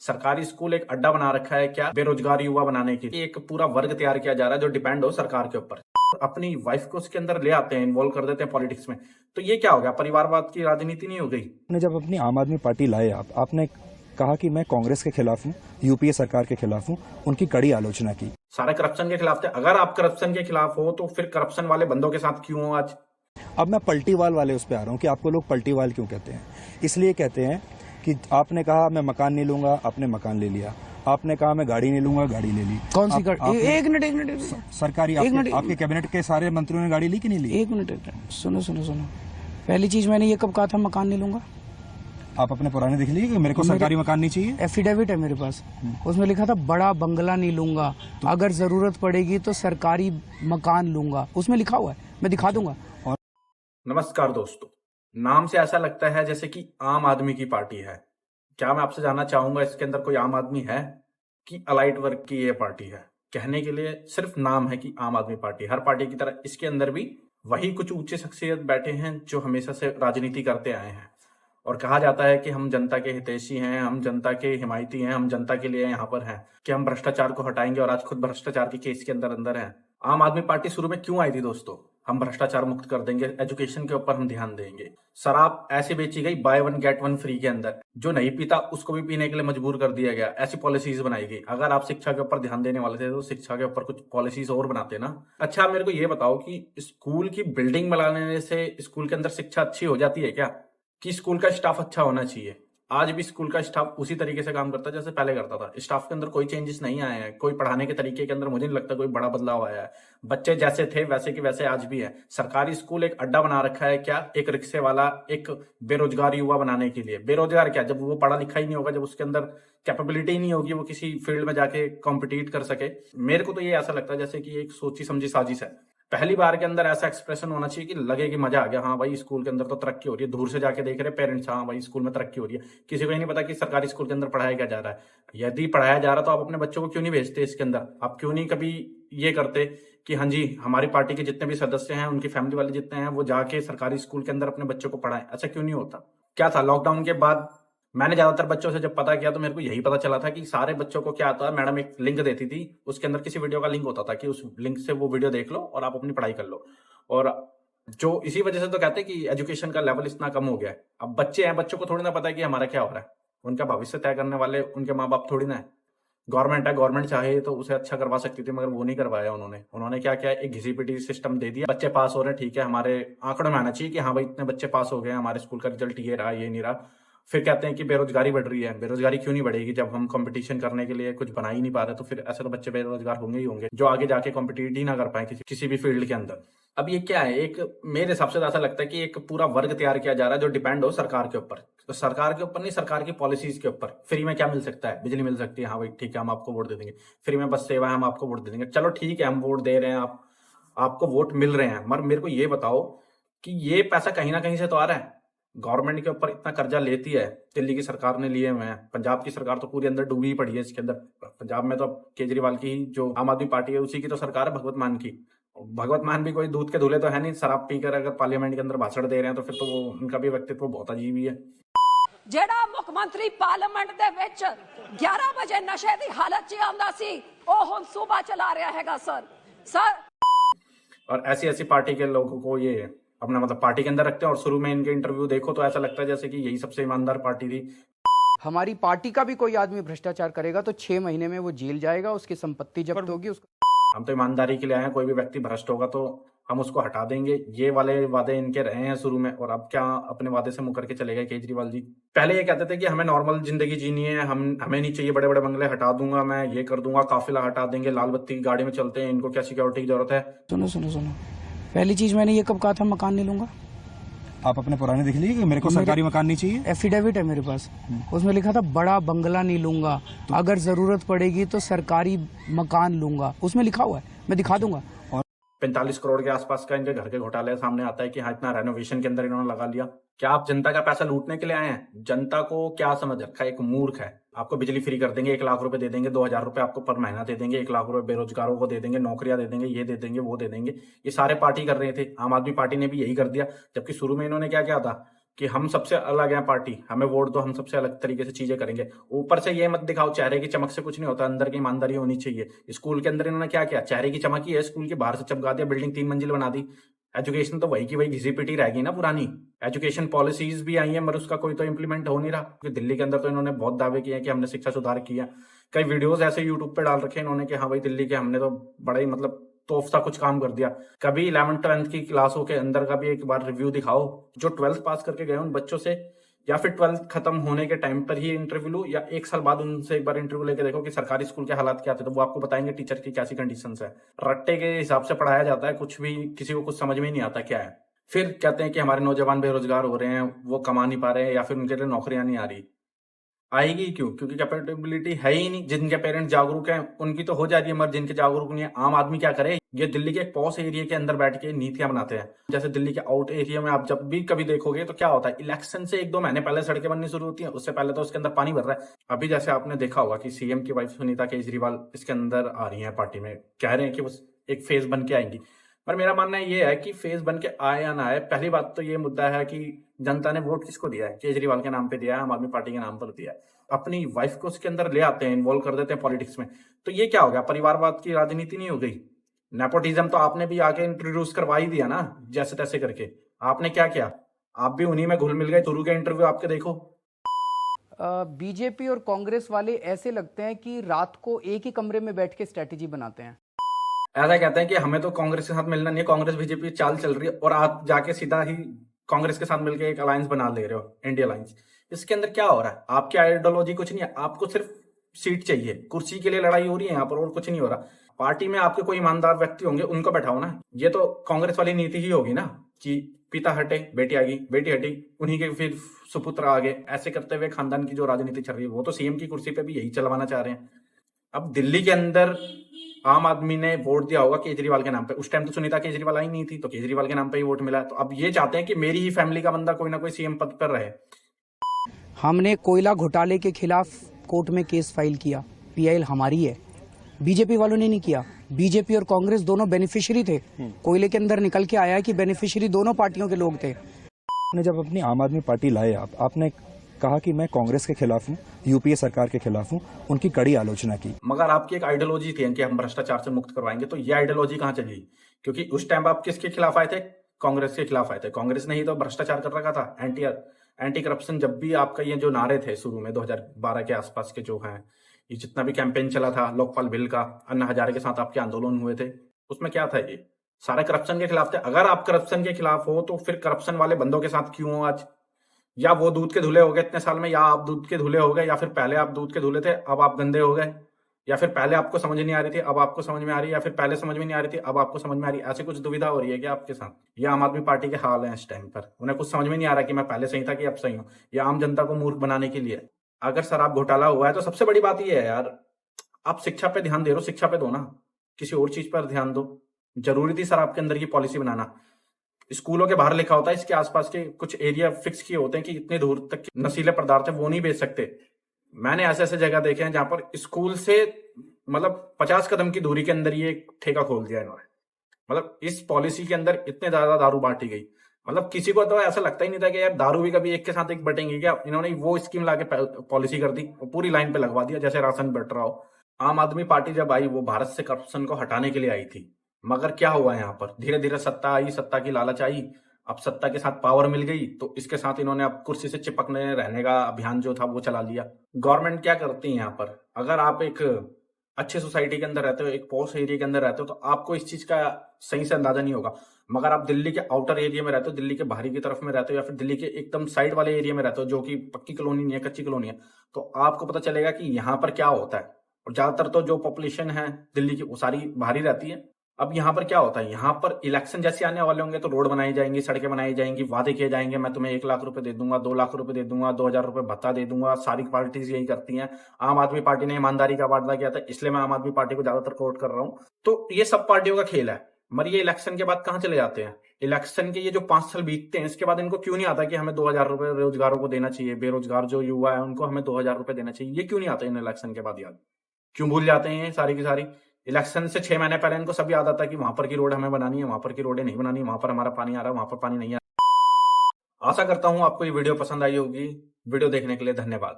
सरकारी स्कूल एक अड्डा बना रखा है क्या बेरोजगार युवा बनाने के लिए। एक पूरा वर्ग तैयार किया जा रहा है जो डिपेंड हो सरकार के ऊपर। अपनी वाइफ को उसके अंदर ले आते हैं, इन्वॉल्व कर देते हैं पॉलिटिक्स में। तो ये क्या हो गया, परिवारवाद की राजनीति नहीं हो गई। ने जब अपनी आम आदमी पार्टी लाए आपने कहा कि मैं कांग्रेस के खिलाफ हूं, यूपीए सरकार के खिलाफ हूं, उनकी कड़ी आलोचना की। सारे करप्शन के खिलाफ थे। अगर आप करप्शन के खिलाफ हो तो फिर करप्शन वाले बंदों के साथ क्यों हो आज। अब मैं पलटीवाल वाले उस पर आ रहा हूं कि आपको लोग पलटीवाल क्यों कहते हैं। इसलिए कहते हैं कि आपने कहा मैं मकान नहीं लूंगा, आपने मकान ले लिया। आपने कहा मैं गाड़ी नहीं लूंगा, गाड़ी ले ली। कौन सी गाड़ी? एक मिनट सरकारी आपके कैबिनेट के सारे मंत्रियों ने गाड़ी ली कि नहीं ली? एक मिनट सुनो। पहली चीज मैंने ये कब कहा था मकान नहीं लूंगा? आप अपने पुराने देख लीजिए कि मेरे को सरकारी मकान नहीं चाहिए। एफिडेविट है मेरे पास, उसमें लिखा था बड़ा बंगला नहीं लूंगा, अगर जरूरत पड़ेगी तो सरकारी मकान लूंगा। उसमें लिखा हुआ है, मैं दिखा दूंगा। नमस्कार दोस्तों, नाम से ऐसा लगता है जैसे कि आम आदमी की पार्टी है। क्या मैं आपसे जानना चाहूंगा इसके अंदर कोई आम आदमी है कि अलाइट वर्ग की ये पार्टी है। कहने के लिए सिर्फ नाम है कि आम आदमी पार्टी। हर पार्टी की तरह इसके अंदर भी वही कुछ ऊंचे शख्सियत बैठे हैं जो हमेशा से राजनीति करते आए हैं। और कहा जाता है कि हम जनता के हितैषी हैं, हम जनता के हिमायती हैं, हम जनता के लिए यहाँ पर हैं कि हम भ्रष्टाचार को हटाएंगे, और आज खुद भ्रष्टाचार के केस के अंदर हैं। आम आदमी पार्टी शुरू में क्यों आई थी दोस्तों? हम भ्रष्टाचार मुक्त कर देंगे, एजुकेशन के ऊपर हम ध्यान देंगे। शराब ऐसी बेची गई by one get one free के अंदर, जो नहीं पीता उसको भी पीने के लिए मजबूर कर दिया गया। ऐसी पॉलिसीज बनाई गई। अगर आप शिक्षा के ऊपर ध्यान देने वाले थे तो शिक्षा के ऊपर कुछ पॉलिसीज और बनाते ना। अच्छा, मेरे को ये बताओ कि स्कूल की बिल्डिंग बनाने से स्कूल के अंदर शिक्षा अच्छी हो जाती है क्या? कि स्कूल का स्टाफ अच्छा होना चाहिए? आज भी स्कूल का स्टाफ उसी तरीके से काम करता है जैसे पहले करता था। स्टाफ के अंदर कोई चेंजेस नहीं आए हैं। कोई पढ़ाने के तरीके के अंदर मुझे नहीं लगता कोई बड़ा बदलाव आया है। बच्चे जैसे थे वैसे के वैसे आज भी है। सरकारी स्कूल एक अड्डा बना रखा है क्या एक रिक्शे वाला, एक बेरोजगार युवा बनाने के लिए। बेरोजगार क्या, जब वो पढ़ा लिखा ही नहीं होगा, जब उसके अंदर कैपेबिलिटी ही नहीं होगी वो किसी फील्ड में जाके कॉम्पिटिट कर सके। मेरे को तो ये ऐसा लगता है जैसे कि एक सोची समझी साजिश है। पहली बार के अंदर ऐसा एक्सप्रेशन होना चाहिए कि लगे कि मजा आ गया, हाँ भाई स्कूल के अंदर तो तरक्की हो रही है। दूर से जाके देख रहे पेरेंट्स, हाँ भाई स्कूल में तरक्की हो रही है। किसी को ही नहीं पता कि सरकारी स्कूल के अंदर पढ़ाया क्या जा रहा है। यदि पढ़ाया जा रहा तो आप अपने बच्चों को क्यों नहीं भेजते इसके अंदर? आप क्यों नहीं कभी ये करते कि हाँ जी हमारी पार्टी के जितने भी सदस्य हैं, उनकी फैमिली वाले जितने हैं, वो जाके सरकारी स्कूल के अंदर अपने बच्चों को पढ़ाएं? ऐसा क्यों नहीं होता? क्या था लॉकडाउन के बाद मैंने ज्यादातर बच्चों से जब पता किया तो मेरे को यही पता चला था कि सारे बच्चों को क्या आता है, मैडम एक लिंक देती थी, उसके अंदर किसी वीडियो का लिंक होता था कि उस लिंक से वो वीडियो देख लो और आप अपनी पढ़ाई कर लो। और जो इसी वजह से तो कहते हैं कि एजुकेशन का लेवल इतना कम हो गया है। अब बच्चे हैं, बच्चों को थोड़ी ना पता है कि हमारा क्या हो रहा है। उनका भविष्य तय करने वाले उनके माँ बाप थोड़ी ना है। गवर्नमेंट है, गवर्नमेंट चाहे तो उसे अच्छा करवा सकती थी, मगर वो नहीं करवाया उन्होंने क्या किया, एक घिसी पिटी सिस्टम दे दिया। बच्चे पास हो रहे हैं, ठीक है, हमारे आंकड़ों में आना चाहिए कि हाँ भाई इतने बच्चे पास हो गए, हमारे स्कूल का रिजल्ट ये रहा, ये नहीं रहा। फिर कहते हैं कि बेरोजगारी बढ़ रही है। बेरोजगारी क्यों नहीं बढ़ेगी जब हम कंपटीशन करने के लिए कुछ बना ही नहीं पा रहे? तो फिर ऐसे तो बच्चे बेरोजगार होंगे ही होंगे जो आगे जाके कॉम्पिटिट ही ना कर पाए किसी भी फील्ड के अंदर। अब ये क्या है, एक मेरे हिसाब से ऐसा लगता है कि एक पूरा वर्ग तैयार किया जा रहा है जो डिपेंड हो सरकार के ऊपर। तो सरकार के ऊपर नहीं, सरकार की पॉलिसीज के ऊपर। फ्री में क्या मिल सकता है? बिजली मिल सकती है, हाँ भाई ठीक है हम आपको वोट दे देंगे। फ्री में बस सेवा है, हम आपको वोट दे देंगे। चलो ठीक है, हम वोट दे रहे हैं, आपको वोट मिल रहे हैं, मगर मेरे को ये बताओ कि ये पैसा कहीं ना कहीं से तो आ रहा है। गवर्नमेंट के ऊपर इतना कर्जा लेती है, दिल्ली की सरकार ने लिए हुए हैं, पंजाब की सरकार तो पूरी अंदर डूबी ही पड़ी है इसके अंदर। पंजाब में तो केजरीवाल की ही जो आम आदमी पार्टी है उसी की तो सरकार है, भगवत मान की। भगवत मान भी कोई दूध के धुले तो है नहीं। शराब पीकर अगर पार्लियामेंट के अंदर भाषण दे रहे हैं तो फिर तो उनका भी व्यक्तित्व बहुत अजीब ही है। ਜਿਹੜਾ ਮੁੱਖ ਮੰਤਰੀ ਪਾਰਲੀਮੈਂਟ ਦੇ ਵਿੱਚ 11 ਵਜੇ ਨਸ਼ੇ ਦੀ ਹਾਲਤ 'ਚ ਆਉਂਦਾ ਸੀ, ਉਹ ਹੁਣ ਸੂਬਾ ਚਲਾ ਰਿਹਾ ਹੈਗਾ ਸਰ। और ऐसी ऐसी पार्टी के लोगों को ये अपना मतलब पार्टी के अंदर रखते हैं, और शुरू में इनके इंटरव्यू देखो तो ऐसा लगता है जैसे कि यही सबसे ईमानदार पार्टी थी। हमारी पार्टी का भी कोई आदमी भ्रष्टाचार करेगा तो 6 महीने में वो जेल जाएगा, उसकी संपत्ति जब्त होगी। हम तो ईमानदारी के लिए आए हैं। कोई भी व्यक्ति भ्रष्ट होगा तो हम उसको हटा देंगे। ये वाले वादे इनके रहे हैं शुरू में, और अब क्या अपने वादे से मुकर के चले गए केजरीवाल जी। पहले ये कहते थे कि हमें नॉर्मल जिंदगी जीनी है, हमें नहीं चाहिए बड़े बड़े बंगले, हटा दूंगा मैं, ये कर दूंगा, काफिला हटा देंगे, लाल बत्ती की गाड़ी में चलते हैं, इनको क्या सिक्योरिटी की जरूरत है? सुनो, पहली चीज मैंने ये कब कहा था मकान नहीं लूंगा? आप अपने पुराने देख लीजिए कि मेरे को सरकारी मकान नहीं चाहिए। एफिडेविट है मेरे पास, उसमें लिखा था बड़ा बंगला नहीं लूंगा, अगर जरूरत पड़ेगी तो सरकारी मकान लूंगा। उसमें लिखा हुआ है, मैं दिखा दूंगा। 45 करोड़ के आसपास का इनके घर के घोटाले सामने आता है कि हाँ इतना रेनोवेशन के अंदर इन्होंने लगा लिया। क्या आप जनता का पैसा लूटने के लिए आए हैं? जनता को क्या समझ रखा है? एक मूर्ख है। आपको बिजली फ्री कर देंगे, 1 लाख रुपए दे देंगे, 2,000 रुपए आपको पर महीना दे देंगे, 1 लाख रुपए बेरोजगारों को दे देंगे, नौकरियां दे देंगे, ये दे देंगे, वो दे देंगे। ये सारे पार्टी कर रहे थे। आम आदमी पार्टी ने भी यही कर दिया। जबकि शुरू में इन्होंने क्या किया था कि हम सबसे अलग हैं पार्टी, हमें वोट दो, हम सबसे अलग तरीके से चीजें करेंगे। ऊपर से ये मत दिखाओ, चेहरे की चमक से कुछ नहीं होता, अंदर की ईमानदारी होनी चाहिए। स्कूल के अंदर इन्होंने क्या किया, चेहरे की चमक ही है, स्कूल के बाहर से चमका दिया, बिल्डिंग 3 मंजिल बना दी। एजुकेशन तो वही की वही घिसी पिटी रहेगी ना पुरानी। एजुकेशन पॉलिसीज भी आई है मगर उसका कोई तो इंप्लीमेंट हो नहीं रहा, क्योंकि दिल्ली के अंदर तो इन्होंने बहुत दावे किए हैं कि हमने शिक्षा सुधार किया। कई वीडियोस ऐसे यूट्यूब पे डाल रखे हैं इन्होंने कि हाँ भाई दिल्ली के हमने तो बड़ा ही मतलब तोफ सा कुछ काम कर दिया। कभी 11th-12th की क्लासों के अंदर का भी एक बार रिव्यू दिखाओ, जो 12th पास करके गए उन बच्चों से, या फिर 12th खत्म होने के टाइम पर ही इंटरव्यू लो, या 1 साल बाद उनसे एक बार इंटरव्यू लेके देखो कि सरकारी स्कूल के हालात क्या थे, तो वो आपको बताएंगे टीचर की कैसी कंडीशंस है। रट्टे के हिसाब से पढ़ाया जाता है, कुछ भी किसी को कुछ समझ में ही नहीं आता क्या है। फिर कहते हैं कि हमारे नौजवान बेरोजगार हो रहे हैं, वो कमा नहीं पा रहे हैं, या फिर उनके लिए नौकरियां नहीं आ रही। आएगी क्यों? क्योंकि कैपेबिलिटी है ही नहीं। जिनके पेरेंट्स जागरूक हैं उनकी तो हो जा रही है, मगर जिनके जागरूक नहीं है, आम आदमी क्या करे? ये दिल्ली के पॉश एरिया के अंदर बैठ के नीतियां बनाते हैं। जैसे दिल्ली के आउट एरिया में आप जब भी कभी देखोगे तो क्या होता है, इलेक्शन से 1-2 महीने पहले सड़कें बननी शुरू होती हैं, उससे पहले तो उसके अंदर पानी भर रहा है। अभी जैसे आपने देखा होगा कि सीएम की वाइफ सुनीता केजरीवाल इसके अंदर आ रही है पार्टी में, कह रहे हैं कि वो एक फेस बन के आएंगी। पर मेरा मानना ये है कि फेस बन के आए या ना आए, पहली बात तो ये मुद्दा है कि जनता ने वोट किसको दिया है? केजरीवाल के नाम पे दिया है, आम आदमी पार्टी के नाम पर दिया है। अपनी वाइफ को उसके अंदर ले आते हैं, इन्वॉल्व कर देते हैं पॉलिटिक्स में, तो ये क्या हो गया? परिवारवाद की राजनीति नहीं हो गई? नेपोटिज्म तो आपने भी आके इंट्रोड्यूस करवा ही दिया ना, जैसे तैसे करके। आपने क्या किया? आप भी उन्हीं में घुल मिल गए। शुरू के इंटरव्यू आपके देखो। बीजेपी और कांग्रेस वाले ऐसे लगते हैं कि रात को एक ही कमरे में बैठ के स्ट्रेटेजी बनाते हैं। ऐसा कहते हैं कि हमें तो कांग्रेस के साथ मिलना नहीं है, कांग्रेस बीजेपी चाल चल रही है, और आप जाके सीधा ही कांग्रेस के साथ मिलकर एक अलायंस बना ले रहे हो, इंडिया अलायंस। इसके अंदर क्या हो रहा है? आपकी आइडियोलॉजी कुछ नहीं है, आपको सिर्फ सीट चाहिए, कुर्सी के लिए लड़ाई हो रही है यहाँ पर, और कुछ नहीं हो रहा। पार्टी में आपके कोई ईमानदार व्यक्ति होंगे, उनको बैठाओ ना। ये तो कांग्रेस वाली नीति ही होगी ना कि पिता हटे बेटी आ गई, बेटी हटी उन्हीं के फिर सुपुत्र आ गए। ऐसे करते हुए खानदान की जो राजनीति चल रही है, वो तो सीएम की कुर्सी पे भी यही चलवाना चाह रहे हैं। अब दिल्ली के अंदर आम आदमी ने वोट दिया होगा केजरीवाल के नाम पे। उस टाइम तो सुनीता केजरीवाल आई नहीं थी, तो केजरीवाल के नाम पे ही वोट मिला। तो अब ये चाहते हैं कि मेरी ही फैमिली का बंदा कोई ना कोई सीएम पद पर रहे। हमने कोयला घोटाले के खिलाफ कोर्ट में केस फाइल किया, पीआईएल हमारी है, बीजेपी वालों ने नहीं किया। बीजेपी और कांग्रेस दोनों बेनिफिशियरी थे। कोयले के अंदर निकल के आया कि बेनिफिशियरी दोनों पार्टियों के लोग थे। आपने जब अपनी आम आदमी पार्टी लाए, आपने कहा कि मैं कांग्रेस के खिलाफ हूं, यूपीए सरकार के खिलाफ हूं, उनकी कड़ी आलोचना की। मगर आपकी एक आइडियोलॉजी थी कि हम भ्रष्टाचार से मुक्त करवाएंगे, तो ये आइडियोलॉजी कहाँ चली? क्योंकि उस टाइम आप किसके खिलाफ आए थे? कांग्रेस के खिलाफ आए थे। कांग्रेस ने ही तो भ्रष्टाचार कर रखा था, एंटी करप्शन। जब भी आपका ये जो नारे थे शुरू में 2012 के आसपास के जो हैं, ये जितना भी कैंपेन चला था लोकपाल बिल का, अन्ना हजारे के साथ आपके आंदोलन हुए थे, उसमें क्या था? ये सारे करप्शन के खिलाफ थे। अगर आप करप्शन के खिलाफ हो तो फिर करप्शन वाले बंदों के साथ क्यों हो आज? या वो दूध के धुले हो गए इतने साल में, या आप दूध के धुले हो गए, या फिर पहले आप दूध के धुले थे अब आप गंदे हो गए, या फिर पहले आपको समझ नहीं आ रही थी अब आपको समझ में आ रही है, या फिर पहले समझ में नहीं आ रही थी अब आपको समझ में आ रही है। ऐसे कुछ दुविधा हो रही है क्या आपके साथ? ये आम आदमी पार्टी के हाल है इस टाइम पर। उन्हें कुछ समझ में नहीं आ रहा कि मैं पहले सही था कि अब सही हूँ। ये आम जनता को मूर्ख बनाने के लिए। अगर शराब घोटाला हुआ है तो सबसे बड़ी बात यह है यार, आप शिक्षा पे ध्यान दे रहे हो, शिक्षा पे दो ना, किसी और चीज पर ध्यान दो। जरूरी थी शराब के अंदर की पॉलिसी बनाना? स्कूलों के बाहर लिखा होता है इसके आसपास के कुछ एरिया फिक्स किए होते हैं कि इतनी दूर तक नशीले पदार्थ है वो नहीं बेच सकते। मैंने ऐसे ऐसे जगह देखे हैं जहां पर स्कूल से मतलब 50 कदम की दूरी के अंदर ये ठेका खोल दिया इन्होंने। मतलब इस पॉलिसी के अंदर इतने ज्यादा दारू बांटी गई, मतलब किसी को तो ऐसा लगता ही नहीं था कि यार दारू भी कभी एक के साथ एक बटेंगे क्या। इन्होंने वो स्कीम लाके पॉलिसी कर दी, पूरी लाइन पे लगवा दिया जैसे राशन बट रहा हो। आम आदमी पार्टी जब आई वो भारत से करप्शन को हटाने के लिए आई थी, मगर क्या हुआ यहाँ पर? धीरे धीरे सत्ता आई, सत्ता की लालच आई, अब सत्ता के साथ पावर मिल गई तो इसके साथ इन्होंने अब कुर्सी से चिपकने रहने का अभियान जो था वो चला लिया। गवर्नमेंट क्या करती है यहाँ पर? अगर आप एक अच्छे सोसाइटी के अंदर रहते हो, एक पॉश एरिया के अंदर रहते हो, तो आपको इस चीज का सही से अंदाजा नहीं होगा। मगर आप दिल्ली के आउटर एरिया में रहते हो, दिल्ली के बाहरी की तरफ में रहते हो, या फिर दिल्ली के एकदम साइड वाले एरिया में रहते हो जो कि पक्की कॉलोनी नहीं है, कच्ची कॉलोनी है, तो आपको पता चलेगा कि यहाँ पर क्या होता है। और ज्यादातर तो जो पॉपुलेशन है दिल्ली की वो सारी बाहरी रहती है। अब यहाँ पर क्या होता है, यहाँ पर इलेक्शन जैसे आने वाले होंगे तो रोड बनाई जाएंगी, सड़कें बनाई जाएंगी, वादे किए जाएंगे, मैं तुम्हें 1 लाख रुपए दे दूंगा, 2 लाख रुपए दे दूंगा, 2000 रुपए भत्ता दे दूंगा। सारी पार्टीज यही करती हैं। आम आदमी पार्टी ने ईमानदारी का वादा किया था, इसलिए मैं आम आदमी पार्टी को ज्यादातर कोट कर रहा हूँ। तो ये सब पार्टियों का खेल है। मगर ये इलेक्शन के बाद कहाँ चले जाते हैं? इलेक्शन के ये जो 5 साल बीतते हैं इसके बाद इनको क्यों नहीं आता कि हमें 2000 रुपए रोजगारों को देना चाहिए, बेरोजगार जो युवा है उनको हमें 2000 रुपए देना चाहिए? ये क्यों नहीं आता इन इलेक्शन के बाद याद? क्यों भूल जाते हैं ये सारी की सारी? इलेक्शन से 6 महीने पहले इनको सब याद आता है कि वहां पर की रोड हमें बनानी है, वहां पर की रोडें नहीं बनानी, वहां पर हमारा पानी आ रहा है, वहां पर पानी नहीं आ रहा। आशा करता हूं आपको ये वीडियो पसंद आई होगी। वीडियो देखने के लिए धन्यवाद।